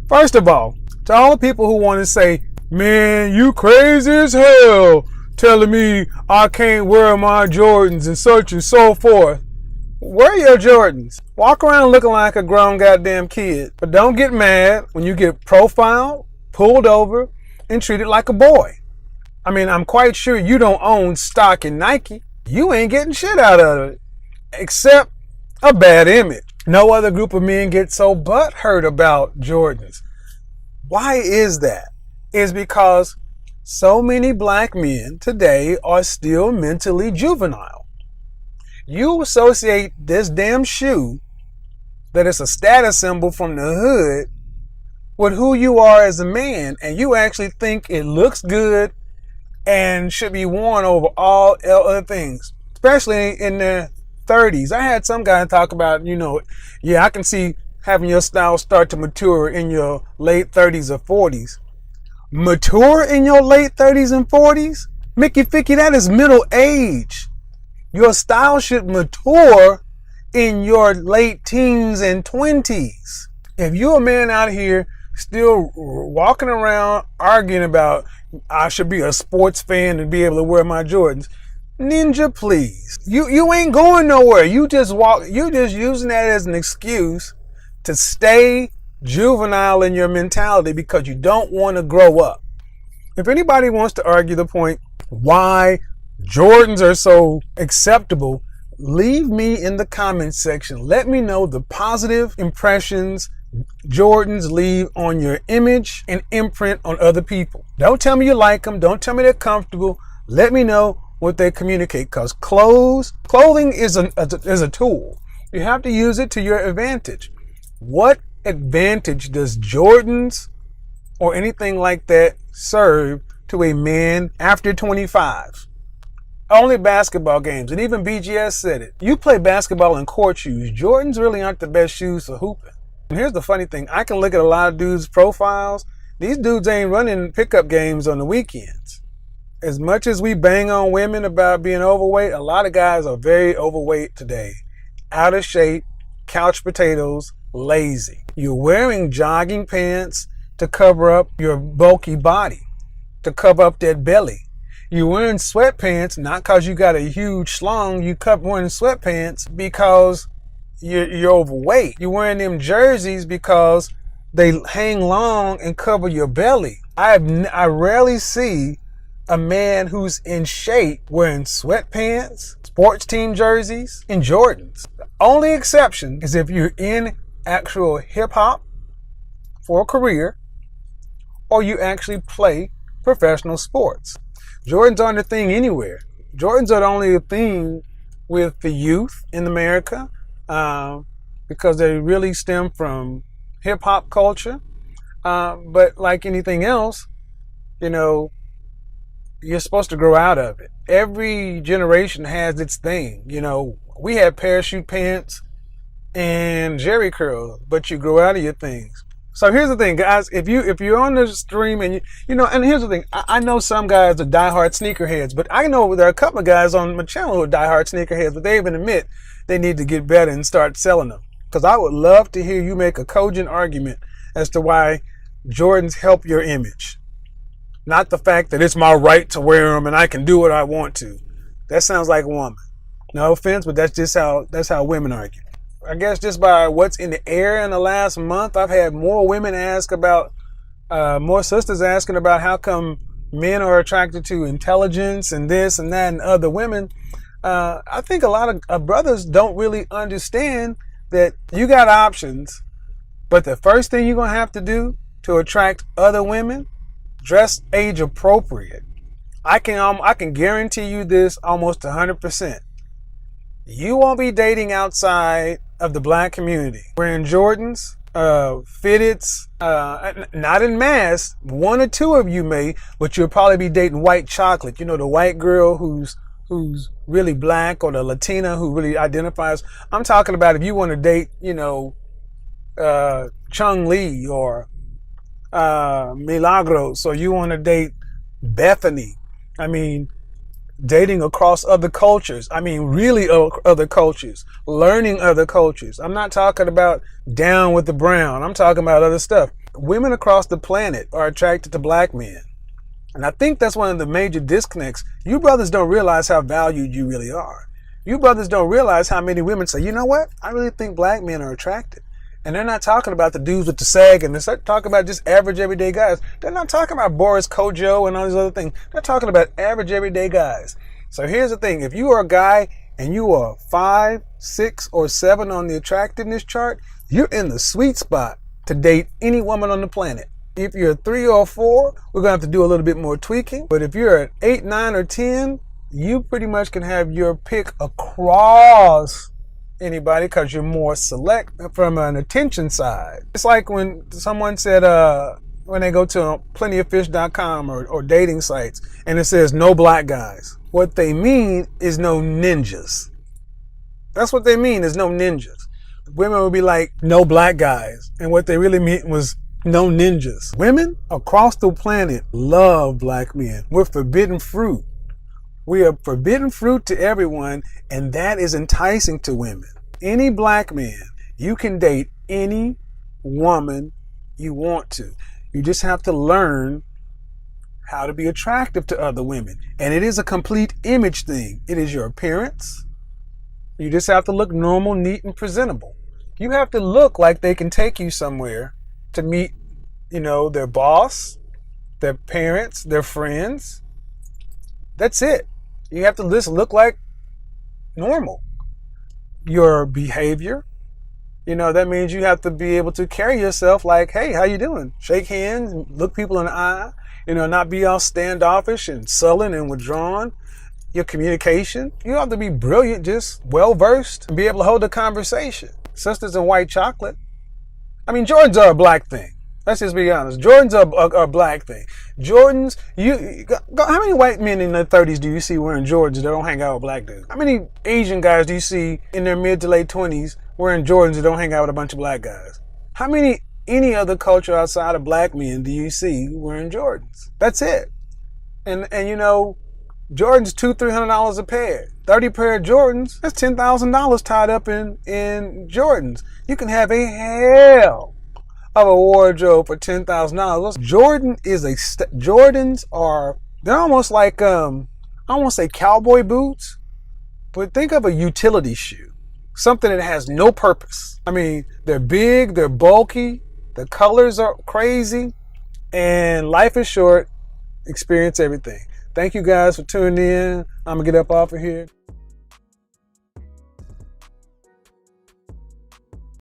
First of all, to all the people who want to say, man, you crazy as hell, telling me I can't wear my Jordans and such and so forth. Wear your Jordans. Walk around looking like a grown goddamn kid. But don't get mad when you get profiled, pulled over, and treated like a boy. I mean, I'm quite sure you don't own stock in Nike. You ain't getting shit out of it. Except a bad image. No other group of men get so butthurt about Jordans. Why is that? It's because so many black men today are still mentally juvenile. You associate this damn shoe, that it's a status symbol from the hood, with who you are as a man, and you actually think it looks good and should be worn over all other things, especially in the 30s. I had some guy talk about, yeah, I can see having your style start to mature in your late 30s or 40s. Mature in your late 30s and 40s? Mickey Ficky, that is middle age. Your style should mature in your late teens and 20s. If you're a man out here still walking around arguing about I should be a sports fan and be able to wear my Jordans, ninja, please. You ain't going nowhere. You just using that as an excuse to stay juvenile in your mentality because you don't want to grow up. If anybody wants to argue the point why Jordans are so acceptable, leave me in the comments section. Let me know the positive impressions Jordans leave on your image and imprint on other people. Don't tell me you like them. Don't tell me they're comfortable. Let me know what they communicate, because clothing is a tool. You have to use it to your advantage. What advantage does Jordans or anything like that serve to a man after 25? Only basketball games, and even BGS said it. You play basketball in court shoes. Jordans really aren't the best shoes for hooping. And here's the funny thing. I can look at a lot of dudes' profiles. These dudes ain't running pickup games on the weekends. As much as we bang on women about being overweight, a lot of guys are very overweight today. Out of shape, couch potatoes, lazy. You're wearing jogging pants to cover up your bulky body, to cover up that belly. You're wearing sweatpants, not because you got a huge schlong. You wearing sweatpants because you're overweight. You're wearing them jerseys because they hang long and cover your belly. I rarely see a man who's in shape wearing sweatpants, sports team jerseys, and Jordans. The only exception is if you're in actual hip hop for a career, or you actually play professional sports. Jordans aren't a thing anywhere. Jordans are the only thing with the youth in America, because they really stem from hip hop culture. But like anything else, you're supposed to grow out of it. Every generation has its thing. We had parachute pants and jerry curls, but you grow out of your things. So here's the thing, guys. If you're on the stream and and here's the thing. I know some guys are diehard sneakerheads, but I know there are a couple of guys on my channel who are diehard sneakerheads, but they even admit they need to get better and start selling them. Because I would love to hear you make a cogent argument as to why Jordans help your image. Not the fact that it's my right to wear them and I can do what I want to. That sounds like a woman. No offense, but that's how women argue. I guess just by what's in the air in the last month, I've had more women more sisters asking about how come men are attracted to intelligence and this and that and other women. I think a lot of brothers don't really understand that you got options, but the first thing you're going to have to do to attract other women, dress age appropriate. I can guarantee you this almost 100%. You won't be dating outside of the black community wearing Jordans, fitteds, not in mass. One or two of you may, but you'll probably be dating white chocolate. The white girl who's really black, or the Latina who really identifies. I'm talking about if you want to date, Chung Lee or Milagros, or you want to date Bethany. I mean, dating across other cultures. I mean, really other cultures, learning other cultures. I'm not talking about down with the brown. I'm talking about other stuff. women across the planet are attracted to black men. And I think that's one of the major disconnects. You brothers don't realize how valued you really are. You brothers don't realize how many women say, you know what? I really think black men are attractive. And they're not talking about the dudes with the sag, and they're talking about just average everyday guys. They're not talking about Boris Kojo and all these other things. They're talking about average everyday guys. So here's the thing. If you are a guy and you are 5, 6, or 7 on the attractiveness chart, you're in the sweet spot to date any woman on the planet. If you're 3 or 4, we're going to have to do a little bit more tweaking. But if you're at 8, 9, or 10, you pretty much can have your pick across anybody because you're more select from an attention side. It's like when someone said, when they go to plentyoffish.com or dating sites and it says no black guys. What they mean is no ninjas. That's what they mean is no ninjas. Women will be like, no black guys. And what they really meant was no ninjas. Women across the planet love black men. We're forbidden fruit. We are forbidden fruit to everyone, and that is enticing to women. Any black man, you can date any woman you want to. You just have to learn how to be attractive to other women. And it is a complete image thing. It is your appearance. You just have to look normal, neat, and presentable. You have to look like they can take you somewhere to meet, their boss, their parents, their friends. That's it. You have to just look like normal. Your behavior, that means you have to be able to carry yourself like, hey, how you doing? Shake hands, look people in the eye, not be all standoffish and sullen and withdrawn. Your communication, you have to be brilliant, just well-versed, and be able to hold a conversation. Sisters in white chocolate. I mean, Jordans are a black thing. Let's just be honest. Jordans are a black thing. Jordans, how many white men in their 30s do you see wearing Jordans that don't hang out with black dudes? How many Asian guys do you see in their mid to late 20s wearing Jordans that don't hang out with a bunch of black guys? How many any other culture outside of black men do you see wearing Jordans? That's it. And Jordans $200-$300 a pair. 30 pair of Jordans, that's $10,000 tied up in Jordans. You can have a hell of a wardrobe for $10,000. Jordans they're almost like I won't say cowboy boots, but think of a utility shoe. Something that has no purpose. I mean, they're big, they're bulky, the colors are crazy, and life is short. Experience everything. Thank you guys for tuning in. I'm gonna get up off of here.